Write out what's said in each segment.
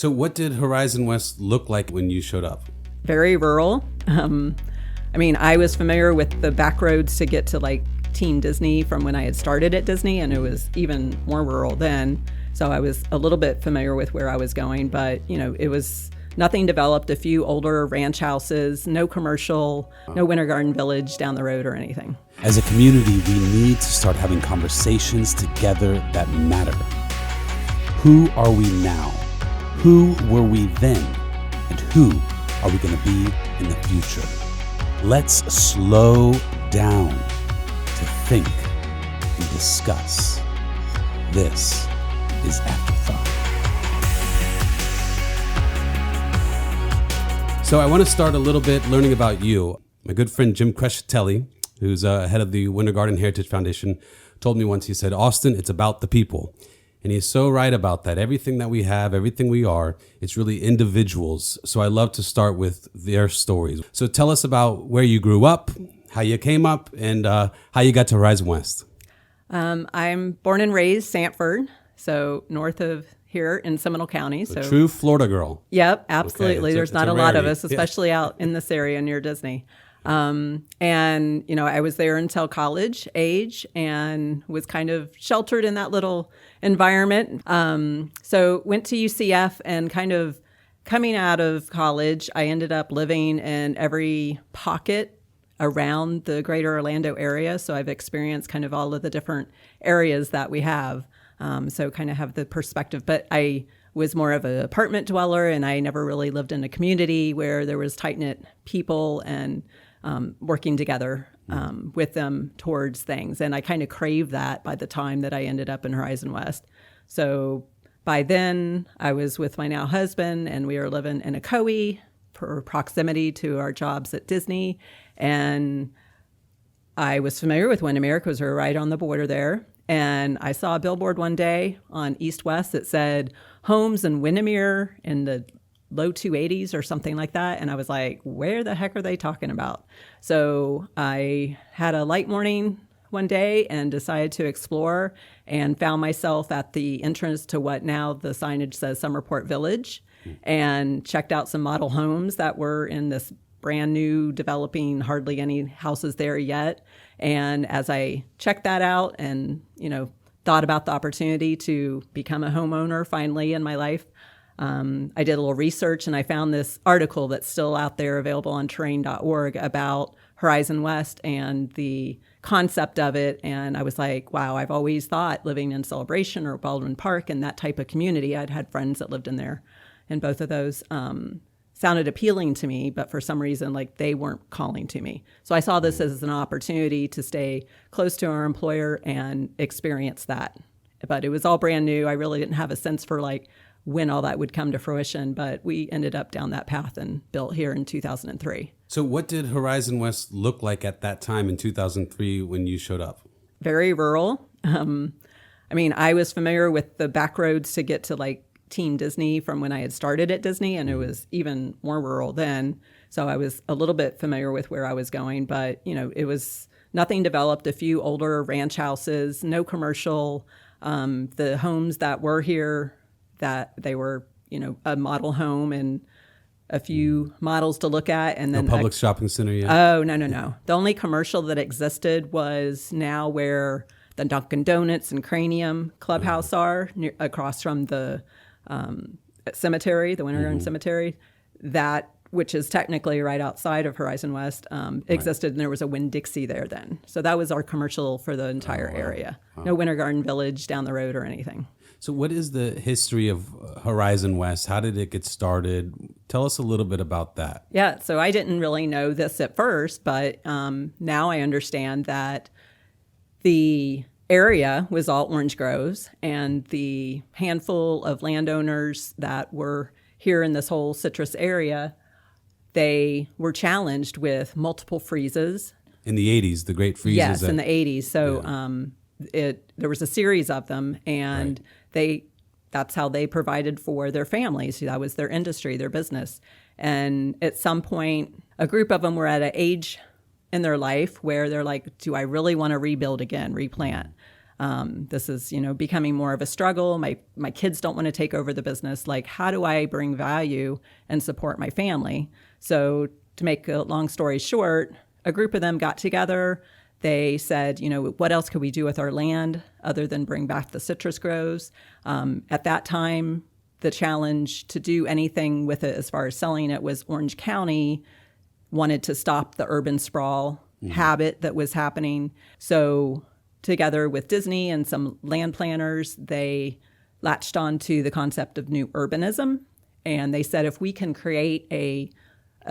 So what did Horizon West look like when you showed up? Very rural. I was familiar with the back roads to get to like Teen Disney from when I had started at Disney, and it was even more rural then. So I was a little bit familiar with where I was going, but it was nothing developed, a few older ranch houses, no commercial, no Winter Garden Village down the road or anything. As a community, we need to start having conversations together that matter. Who are we now? Who were we then? And who are we going to be in the future? Let's slow down to think and discuss. This is Afterthought. So I want to start a little bit learning about you. My good friend Jim Crescitelli, who's head of the Winter Garden Heritage Foundation, told me once, he said, "Austin, it's about the people." And he's so right about that. Everything that we have, everything we are, it's really individuals. So I love to start with their stories. So tell us about where you grew up, how you came up, and how you got to Horizon West. I'm born and raised Sanford, so north of here in Seminole County. So true Florida girl. Yep, absolutely. Okay, There's not a lot of us, especially out in this area near Disney. I was there until college age and was kind of sheltered in that little environment. So went to UCF, and kind of coming out of college, I ended up living in every pocket around the greater Orlando area. So I've experienced kind of all of the different areas that we have. So kind of have the perspective, but I was more of an apartment dweller, and I never really lived in a community where there was tight-knit people and working together with them towards things. And I kind of craved that by the time that I ended up in Horizon West. So by then I was with my now husband, and we were living in Ocoee for proximity to our jobs at Disney. And I was familiar with Windermere because we were right on the border there. And I saw a billboard one day on East West that said homes in Windermere in the low 280s or something like that. And I was like, where the heck are they talking about? So I had a light morning one day and decided to explore, and found myself at the entrance to what now the signage says Summerport Village, and checked out some model homes that were in this brand new developing, hardly any houses there yet. And as I checked that out and, thought about the opportunity to become a homeowner finally in my life, I did a little research, and I found this article that's still out there available on terrain.org about Horizon West and the concept of it. And I was like, wow, I've always thought living in Celebration or Baldwin Park and that type of community. I'd had friends that lived in there, and both of those sounded appealing to me, but for some reason, they weren't calling to me. So I saw this as an opportunity to stay close to our employer and experience that. But it was all brand new. I really didn't have a sense for when all that would come to fruition, but we ended up down that path and built here in 2003. So what did Horizon West look like at that time in 2003 when you showed up? Very rural. I was familiar with the back roads to get to Teen Disney from when I had started at Disney, and it was even more rural then. So I was a little bit familiar with where I was going, but it was nothing developed, a few older ranch houses, no commercial. The homes that were here, that they were, a model home and a few models to look at. And then no public shopping center yet? Oh, no. The only commercial that existed was now where the Dunkin' Donuts and Cranium Clubhouse are, across from the cemetery, the Winter Garden Cemetery, that, which is technically right outside of Horizon West, existed, and there was a Winn-Dixie there then. So that was our commercial for the entire area. Wow. No Winter Garden Village down the road or anything. So what is the history of Horizon West? How did it get started? Tell us a little bit about that. Yeah, so I didn't really know this at first, but now I understand that the area was all orange groves, and the handful of landowners that were here in this whole citrus area, they were challenged with multiple freezes. In the 80s, the great freezes. Yes, in the 80s. So there was a series of them, and that's how they provided for their families. That was their industry, their business. And at some point, a group of them were at an age in their life where they're like, do I really want to rebuild again, replant? This is, becoming more of a struggle. My kids don't want to take over the business. Like, how do I bring value and support my family? So to make a long story short, a group of them got together. They said, what else could we do with our land other than bring back the citrus groves? At that time, the challenge to do anything with it as far as selling it was Orange County wanted to stop the urban sprawl habit that was happening. So together with Disney and some land planners, they latched on to the concept of new urbanism. And they said, if we can create a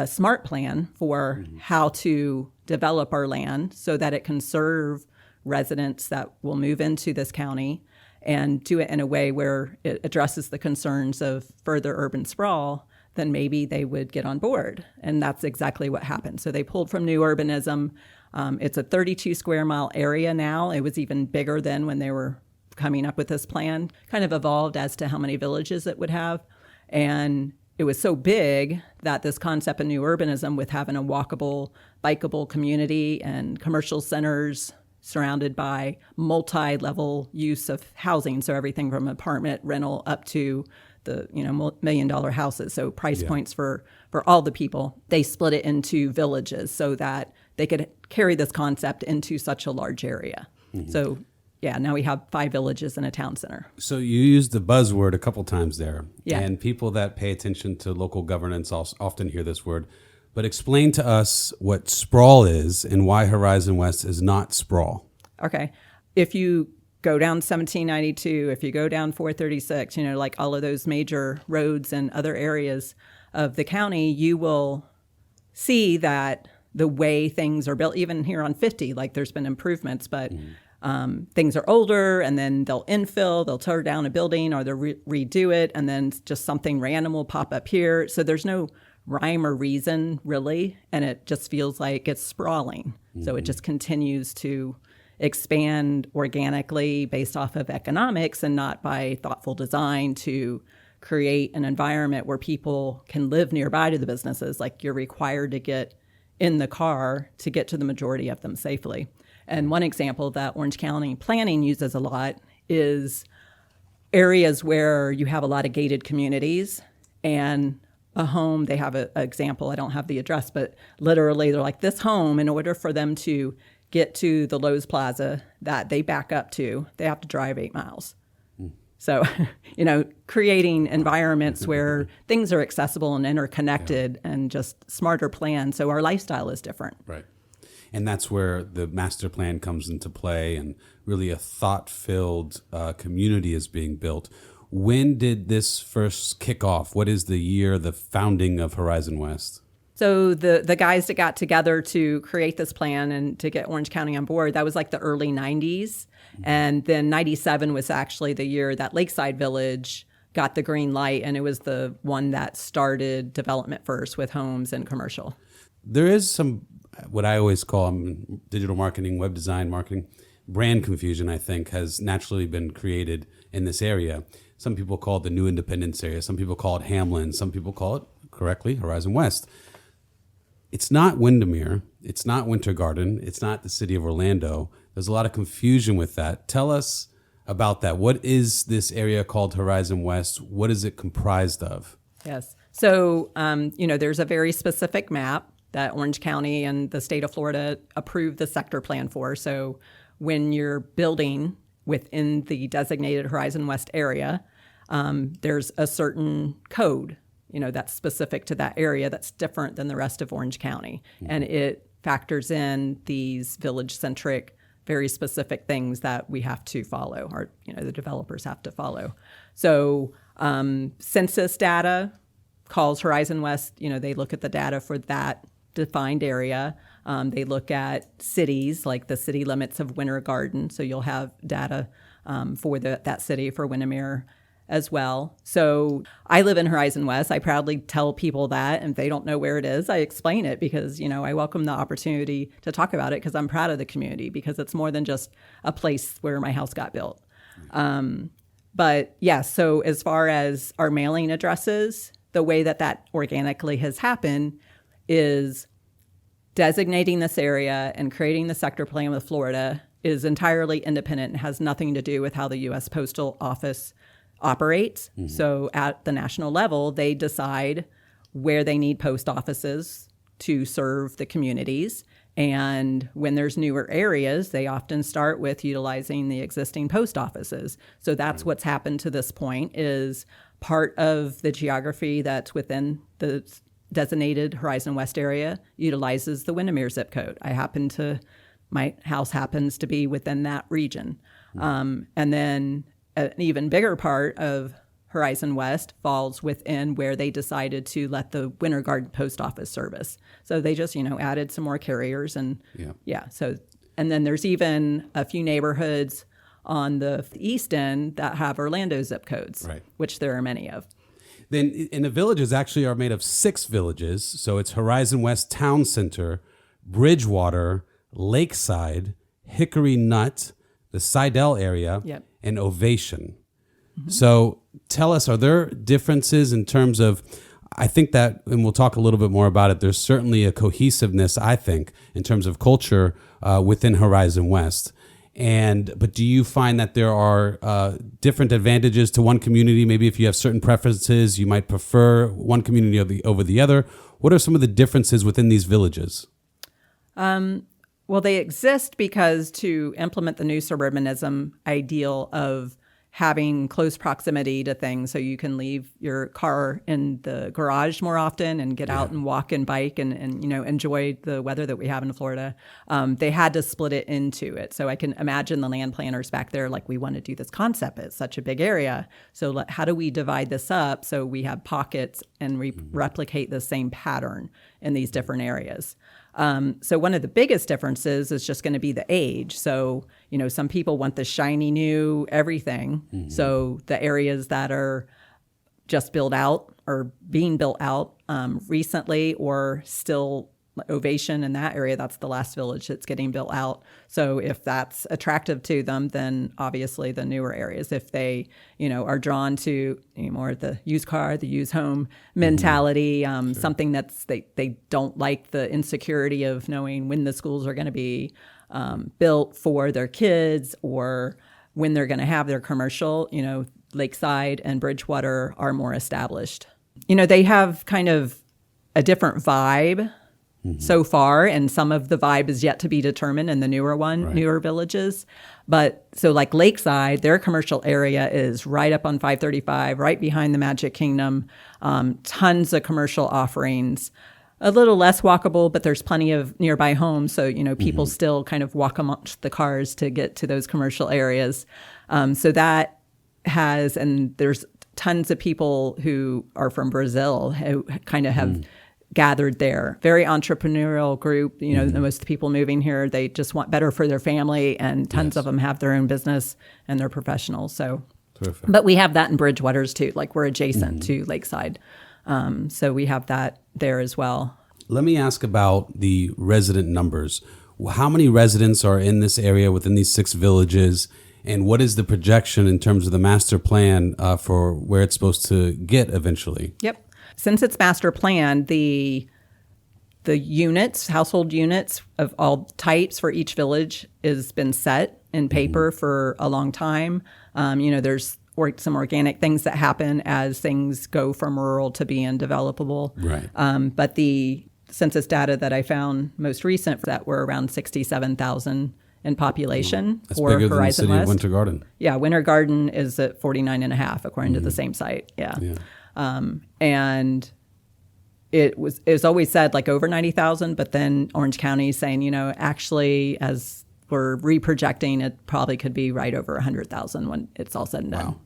smart plan for how to develop our land so that it can serve residents that will move into this county and do it in a way where it addresses the concerns of further urban sprawl, then maybe they would get on board. And that's exactly what happened. So they pulled from new urbanism. It's a 32 square mile area now. It was even bigger then when they were coming up with this plan, kind of evolved as to how many villages it would have. And it was so big that this concept of new urbanism, with having a walkable, bikeable community and commercial centers surrounded by multi-level use of housing, so everything from apartment rental up to the $1 million houses, so price points for all the people. They split it into villages so that they could carry this concept into such a large area. So now we have 5 villages and a town center. So you used the buzzword a couple times there. Yeah. And people that pay attention to local governance often hear this word. But explain to us what sprawl is and why Horizon West is not sprawl. Okay. If you go down 1792, if you go down 436, like all of those major roads and other areas of the county, you will see that the way things are built, even here on 50, like there's been improvements, but things are older, and then they'll infill, they'll tear down a building or they'll redo it, and then just something random will pop up here. So there's no rhyme or reason, really, and it just feels like it's sprawling. So it just continues to expand organically based off of economics and not by thoughtful design to create an environment where people can live nearby to the businesses. Like, you're required to get in the car to get to the majority of them safely. And one example that Orange County planning uses a lot is areas where you have a lot of gated communities and a home, they have an example, I don't have the address, but literally they're like, this home, in order for them to get to the Lowe's Plaza that they back up to, they have to drive 8 miles. So, creating environments where things are accessible and interconnected and just smarter plans. So our lifestyle is different. Right. And that's where the master plan comes into play, and really a thought-filled community is being built. When did this first kick off? What is the year, the founding of Horizon West? So the guys that got together to create this plan and to get Orange County on board, that was like the early 90s. And then 97 was actually the year that Lakeside Village got the green light, and it was the one that started development first with homes and commercial. There is some, what I always call digital marketing, web design marketing, brand confusion, I think, has naturally been created in this area. Some people call it the New Independence area. Some people call it Hamlin. Some people call it, correctly, Horizon West. It's not Windermere. It's not Winter Garden. It's not the city of Orlando. There's a lot of confusion with that. Tell us about that. What is this area called Horizon West? What is it comprised of? Yes. So, there's a very specific map that Orange County and the state of Florida approved the sector plan for. So when you're building within the designated Horizon West area, there's a certain code that's specific to that area that's different than the rest of Orange County. And it factors in these village-centric, very specific things that we have to follow, or, the developers have to follow. So census data calls Horizon West, they look at the data for that defined area. They look at cities, like the city limits of Winter Garden. So you'll have data for that city, for Windermere as well. So I live in Horizon West. I proudly tell people that, and if they don't know where it is, I explain it because, I welcome the opportunity to talk about it because I'm proud of the community, because it's more than just a place where my house got built. But yeah, so as far as our mailing addresses, the way that organically has happened is designating this area and creating the sector plan with Florida is entirely independent and has nothing to do with how the U.S. Postal Office operates. So at the national level, they decide where they need post offices to serve the communities. And when there's newer areas, they often start with utilizing the existing post offices. So that's what's happened to this point is part of the geography that's within the designated Horizon West area utilizes the Windermere zip code. My house happens to be within that region. And then an even bigger part of Horizon West falls within where they decided to let the Winter Garden Post Office service. So they just, added some more carriers and and then there's even a few neighborhoods on the east end that have Orlando zip codes, which there are many of. Then and the villages actually are made of 6 villages. So it's Horizon West Town Center, Bridgewater, Lakeside, Hickory Nut, the Seidel area, and Ovation. So tell us, are there differences in terms of, I think that, and we'll talk a little bit more about it, there's certainly a cohesiveness, I think, in terms of culture within Horizon West. But do you find that there are different advantages to one community? Maybe if you have certain preferences, you might prefer one community over the other. What are some of the differences within these villages? Well, they exist because to implement the new suburbanism ideal of having close proximity to things so you can leave your car in the garage more often and get out and walk and bike and enjoy the weather that we have in Florida. They had to split it into it. So I can imagine the land planners back there like, we want to do this concept. It's such a big area. So how do we divide this up so we have pockets and replicate the same pattern in these different areas? So one of the biggest differences is just going to be the age. So, some people want the shiny new everything. So the areas that are just built out or being built out recently or still Ovation in that area, that's the last village that's getting built out. So if that's attractive to them, then obviously the newer areas, if they, are drawn to more the used car, the used home mentality, something that's, they don't like the insecurity of knowing when the schools are going to be built for their kids or when they're going to have their commercial, Lakeside and Bridgewater are more established. They have kind of a different vibe so far, and some of the vibe is yet to be determined in the newer villages. But so like Lakeside, their commercial area is right up on 535, right behind the Magic Kingdom, tons of commercial offerings. A little less walkable, but there's plenty of nearby homes. So, people still kind of walk amongst the cars to get to those commercial areas. So that and there's tons of people who are from Brazil who kind of have gathered there. Very entrepreneurial group. The most people moving here, they just want better for their family, and tons of them have their own business and they're professionals. So, terrific. But we have that in Bridgewaters too. Like we're adjacent to Lakeside. So we have that there as well. Let me ask about the resident numbers. How many residents are in this area within these 6 villages? And what is the projection in terms of the master plan for where it's supposed to get eventually? Yep. Since it's master planned, the units, household units of all types for each village has been set in paper for a long time. There's some organic things that happen as things go from rural to being developable. Right. But the census data that I found most recent that were around 67,000 in population for bigger Horizon than the city West. Of Winter Garden. Yeah, Winter Garden is at 49.5 according to the same site. Yeah. And it was always said like over 90,000, but then Orange County is saying, actually as we're reprojecting, it probably could be right over 100,000 when it's all said and done. Wow.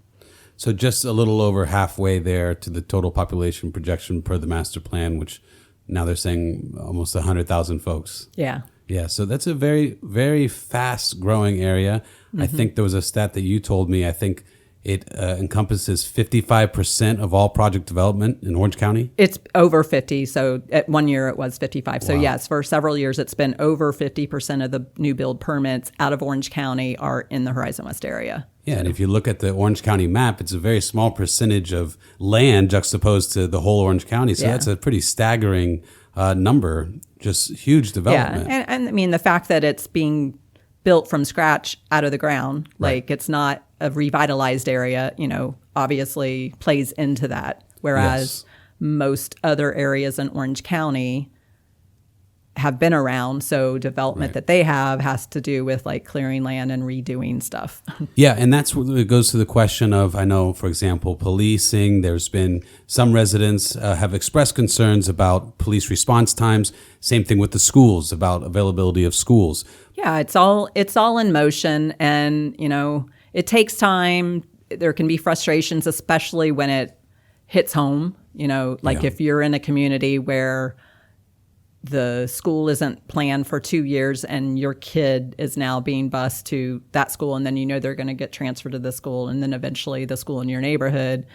So just a little over halfway there to the total population projection per the master plan, which now they're saying almost 100,000 folks. Yeah. Yeah. So that's a very, very fast growing area. I think there was a stat that you told me. I think it encompasses 55% of all project development in Orange County. It's over 50. So at 1 year it was 55. So yes, for several years it's been over 50% of the new build permits out of Orange County are in the Horizon West area. Yeah, and if you look at the Orange County map, it's a very small percentage of land juxtaposed to the whole Orange County. So that's a pretty staggering number, just huge development. Yeah, and I mean, the fact that it's being built from scratch out of the ground. Right. Like it's not a revitalized area, obviously plays into that. Whereas most other areas in Orange County have been around. So development that they have has to do with like clearing land and redoing stuff. Yeah, and that's where it goes to the question of, I know, for example, policing. There's been some residents have expressed concerns about police response times. Same thing with the schools, about availability of schools. Yeah, it's all in motion, and it takes time. There can be frustrations, especially when it hits home. If you're in a community where the school isn't planned for 2 years and your kid is now being bused to that school, and then they're going to get transferred to the school, and then eventually the school in your neighborhood,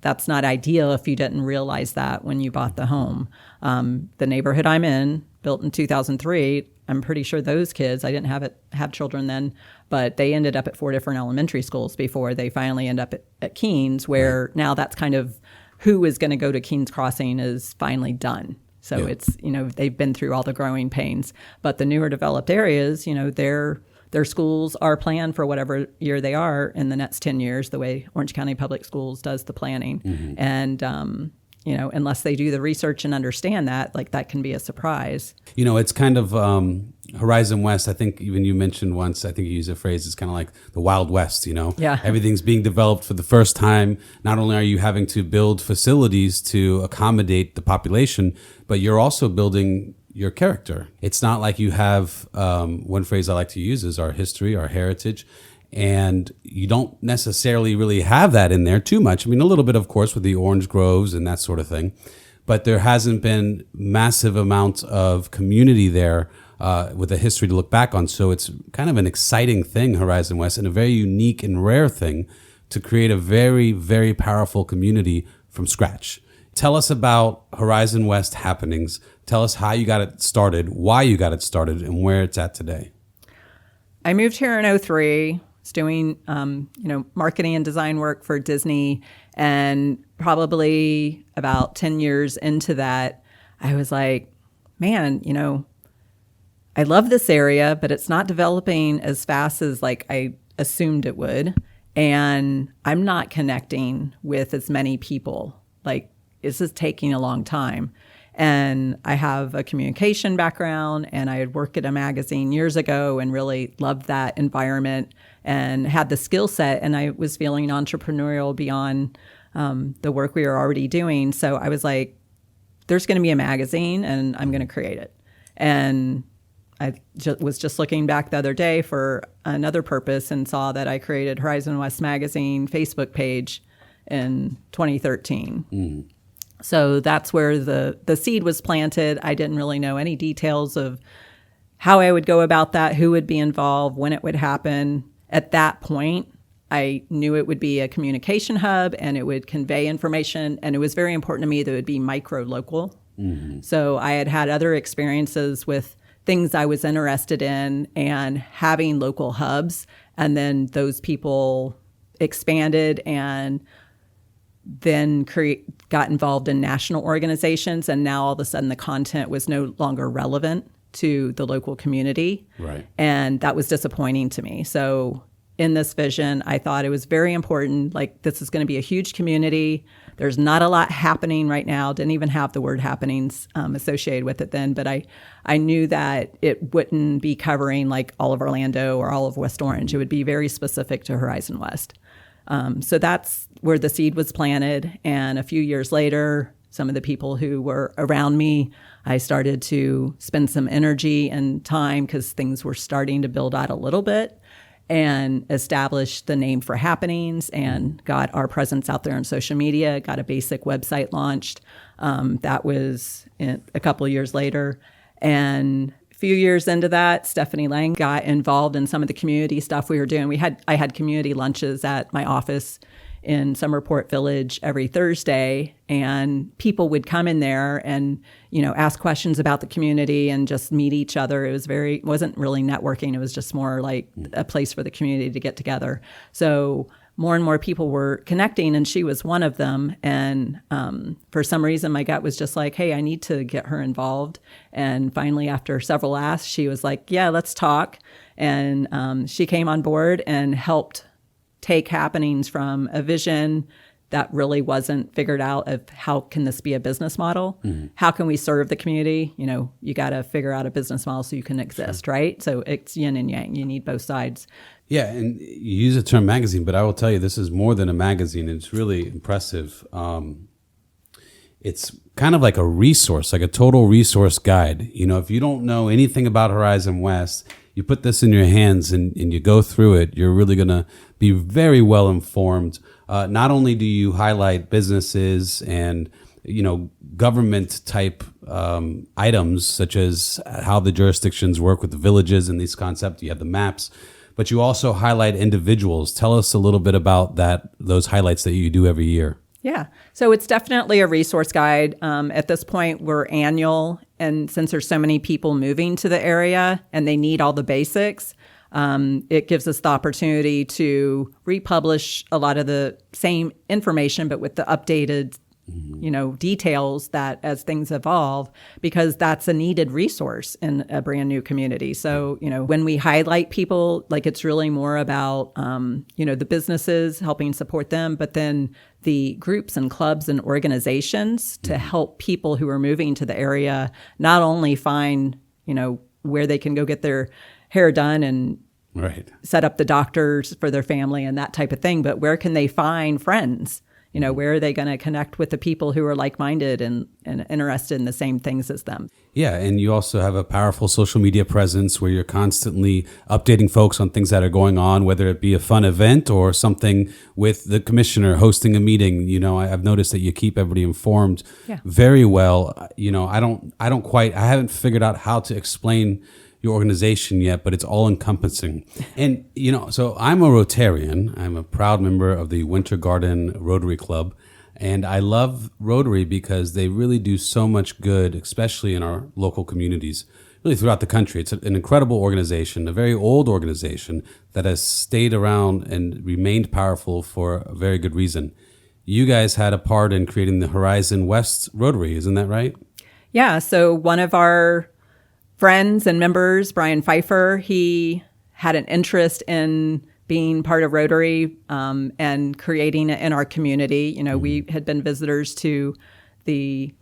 that's not ideal if you didn't realize that when you bought the home. The neighborhood I'm in, built in 2003, I'm pretty sure those kids, I didn't have children then, but they ended up at 4 different elementary schools before they finally end up at Keens, where now that's kind of who is going to go to Keens Crossing is finally done. So it's, they've been through all the growing pains. But the newer developed areas, their schools are planned for whatever year they are in the next 10 years, the way Orange County Public Schools does the planning. Mm-hmm. And, unless they do the research and understand that, like that can be a surprise. It's kind of Horizon West. I think even you mentioned once, I think you used a phrase, it's kind of like the Wild West, Yeah. Everything's being developed for the first time. Not only are you having to build facilities to accommodate the population, but you're also building your character. It's not like you have, one phrase I like to use is our history, our heritage. And you don't necessarily really have that in there too much. I mean, a little bit, of course, with the orange groves and that sort of thing. But there hasn't been massive amounts of community there with a history to look back on. So it's kind of an exciting thing, Horizon West, and a very unique and rare thing to create a very, very powerful community from scratch. Tell us about Horizon West happenings. Tell us how you got it started, why you got it started, and where it's at today. I moved here in 2003. Was doing, marketing and design work for Disney, and probably about 10 years into that, I was like, man, I love this area, but it's not developing as fast as like I assumed it would, and I'm not connecting with as many people. Like, this is taking a long time. And I have a communication background, and I had worked at a magazine years ago and really loved that environment and had the skill set, and I was feeling entrepreneurial beyond the work we were already doing. So I was like, there's going to be a magazine and I'm going to create it. And I was just looking back the other day for another purpose and saw that I created Horizon West Magazine Facebook page in 2013. Mm. So that's where the seed was planted. I didn't really know any details of how I would go about that, who would be involved, when it would happen. At that point, I knew it would be a communication hub and it would convey information. And it was very important to me that it would be micro-local. Mm-hmm. So I had other experiences with things I was interested in and having local hubs. And then those people expanded and then got involved in national organizations. And now all of a sudden the content was no longer relevant to the local community. Right. And that was disappointing to me. So in this vision, I thought it was very important, like this is going to be a huge community. There's not a lot happening right now. Didn't even have the word happenings associated with it then, but I knew that it wouldn't be covering like all of Orlando or all of West Orange. It would be very specific to Horizon West. So that's where the seed was planted. And a few years later, some of the people who were around me, I started to spend some energy and time because things were starting to build out a little bit, and established the name for happenings and got our presence out there on social media, got a basic website launched. That was a couple of years later. And a few years into that, Stephanie Lang got involved in some of the community stuff we were doing. I had community lunches at my office in Summerport Village every Thursday, and people would come in there and, ask questions about the community and just meet each other. Wasn't really networking. It was just more like a place for the community to get together. So more and more people were connecting, and she was one of them. And for some reason, my gut was just like, hey, I need to get her involved. And finally, after several asks, she was like, yeah, let's talk. And she came on board and helped take happenings from a vision that really wasn't figured out of how can this be a business model? Mm-hmm. How can we serve the community? You got to figure out a business model so you can exist, sure. Right? So it's yin and yang. You need both sides. Yeah, and you use the term magazine, but I will tell you, this is more than a magazine. It's really impressive. It's kind of like a resource, like a total resource guide. If you don't know anything about Horizon West, you put this in your hands and you go through it, you're really going to be very well informed. Not only do you highlight businesses and government type items, such as how the jurisdictions work with the villages and these concepts, you have the maps, but you also highlight individuals. Tell us a little bit about those highlights that you do every year. Yeah. So it's definitely a resource guide. At this point, we're annual. And since there's so many people moving to the area and they need all the basics, it gives us the opportunity to republish a lot of the same information, but with the updated, details that as things evolve, because that's a needed resource in a brand new community. So, when we highlight people, like it's really more about, the businesses, helping support them, but then the groups and clubs and organizations to help people who are moving to the area not only find, where they can go get their hair done and right. set up the doctors for their family and that type of thing, but where can they find friends? Where are they going to connect with the people who are like-minded and interested in the same things as them? Yeah, and you also have a powerful social media presence where you're constantly updating folks on things that are going on, whether it be a fun event or something with the commissioner hosting a meeting. I've noticed that you keep everybody informed very well. I haven't figured out how to explain your organization yet, but it's all encompassing. And, so I'm a Rotarian. I'm a proud member of the Winter Garden Rotary Club. And I love Rotary because they really do so much good, especially in our local communities, really throughout the country. It's an incredible organization, a very old organization that has stayed around and remained powerful for a very good reason. You guys had a part in creating the Horizon West Rotary, isn't that right? Yeah, so one of our friends and members, Brian Pfeiffer, he had an interest in being part of Rotary and creating it in our community. We had been visitors to the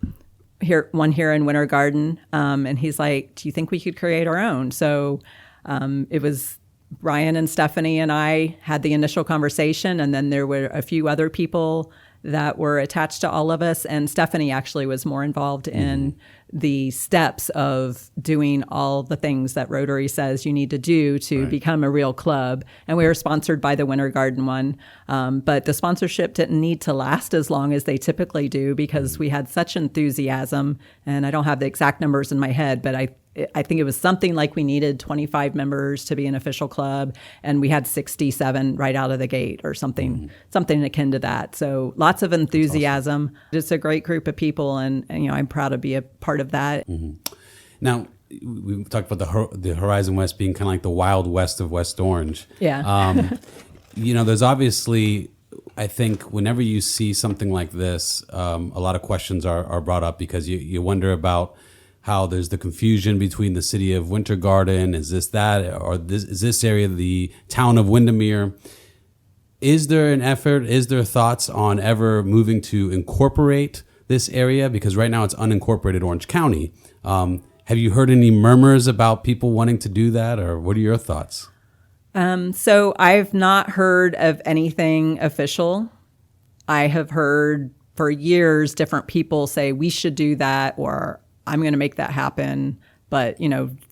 one here in Winter Garden, and he's like, do you think we could create our own? So it was Brian and Stephanie and I had the initial conversation, and then there were a few other people that were attached to all of us. And Stephanie actually was more involved in the steps of doing all the things that Rotary says you need to do to become a real club. And we were sponsored by the Winter Garden one. But the sponsorship didn't need to last as long as they typically do because we had such enthusiasm. And I don't have the exact numbers in my head, but I think it was something like we needed 25 members to be an official club, and we had 67 right out of the gate or something akin to that. So lots of enthusiasm. Awesome. It's a great group of people, and I'm proud to be a part of that. Mm-hmm. Now, we talked about the Horizon West being kind of like the Wild West of West Orange. Yeah. There's obviously, I think whenever you see something like this, a lot of questions are brought up because you wonder about how there's the confusion between the city of Winter Garden, is this that, or is this area the town of Windermere? Is there an effort, is there thoughts on ever moving to incorporate this area? Because right now it's unincorporated Orange County. Have you heard any murmurs about people wanting to do that, or what are your thoughts? So I've not heard of anything official. I have heard for years different people say we should do that, or I'm going to make that happen, but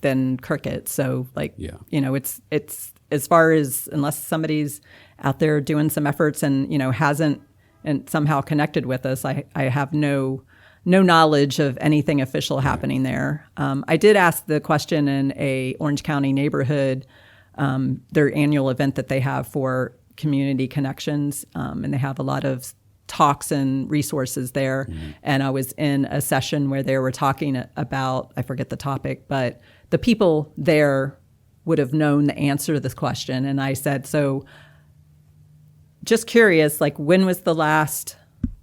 then crickets. So it's as far as unless somebody's out there doing some efforts and hasn't and somehow connected with us, I have no knowledge of anything official happening there. I did ask the question in a Orange County neighborhood, their annual event that they have for community connections, and they have a lot of talks and resources there. Mm-hmm. And I was in a session where they were talking about, I forget the topic, but the people there would have known the answer to this question. And I said, so just curious, like, when was the last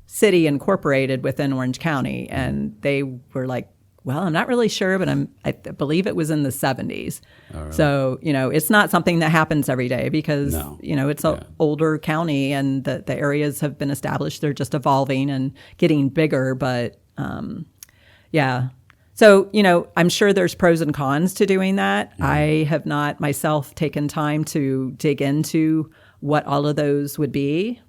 city incorporated within Orange County? And they were like, well, I'm not really sure, but I believe it was in the 70s. Right. So, it's not something that happens every day because, No. It's an older county and the areas have been established. They're just evolving and getting bigger. But, yeah. So, I'm sure there's pros and cons to doing that. I have not myself taken time to dig into what all of those would be.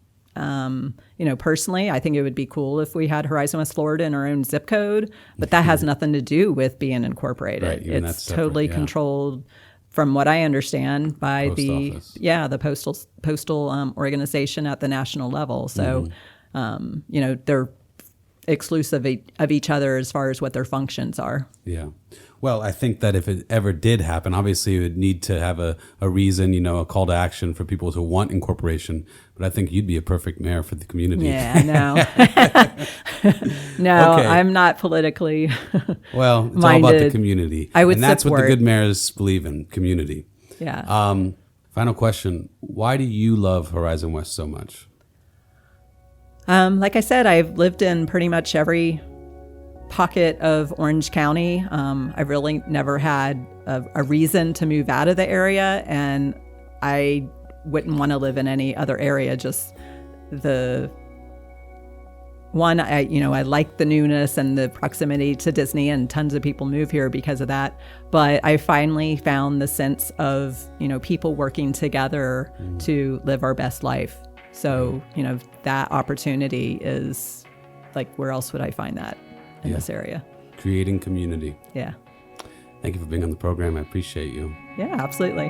Personally, I think it would be cool if we had Horizon West Florida in our own zip code, but that has nothing to do with being incorporated. Right, even that's it's separate, totally controlled, from what I understand, by Post office. the postal organization at the national level. So, they're exclusive of each other as far as what their functions are. Yeah. Well, I think that if it ever did happen, obviously you would need to have a reason, a call to action for people to want incorporation. But I think you'd be a perfect mayor for the community. Yeah, no. No, Okay. I'm not politically Well, it's minded. all about the community. I would and that's what support. the good mayors believe in, community. Yeah. Final question. Why do you love Horizon West so much? Like I said, I've lived in pretty much every pocket of Orange County. I've really never had a reason to move out of the area, and I wouldn't want to live in any other area. Just the one, I like the newness and the proximity to Disney, and tons of people move here because of that. But I finally found the sense of, people working together to live our best life. So, that opportunity is like, where else would I find that in this area? Creating community. Yeah. Thank you for being on the program. I appreciate you. Yeah, absolutely.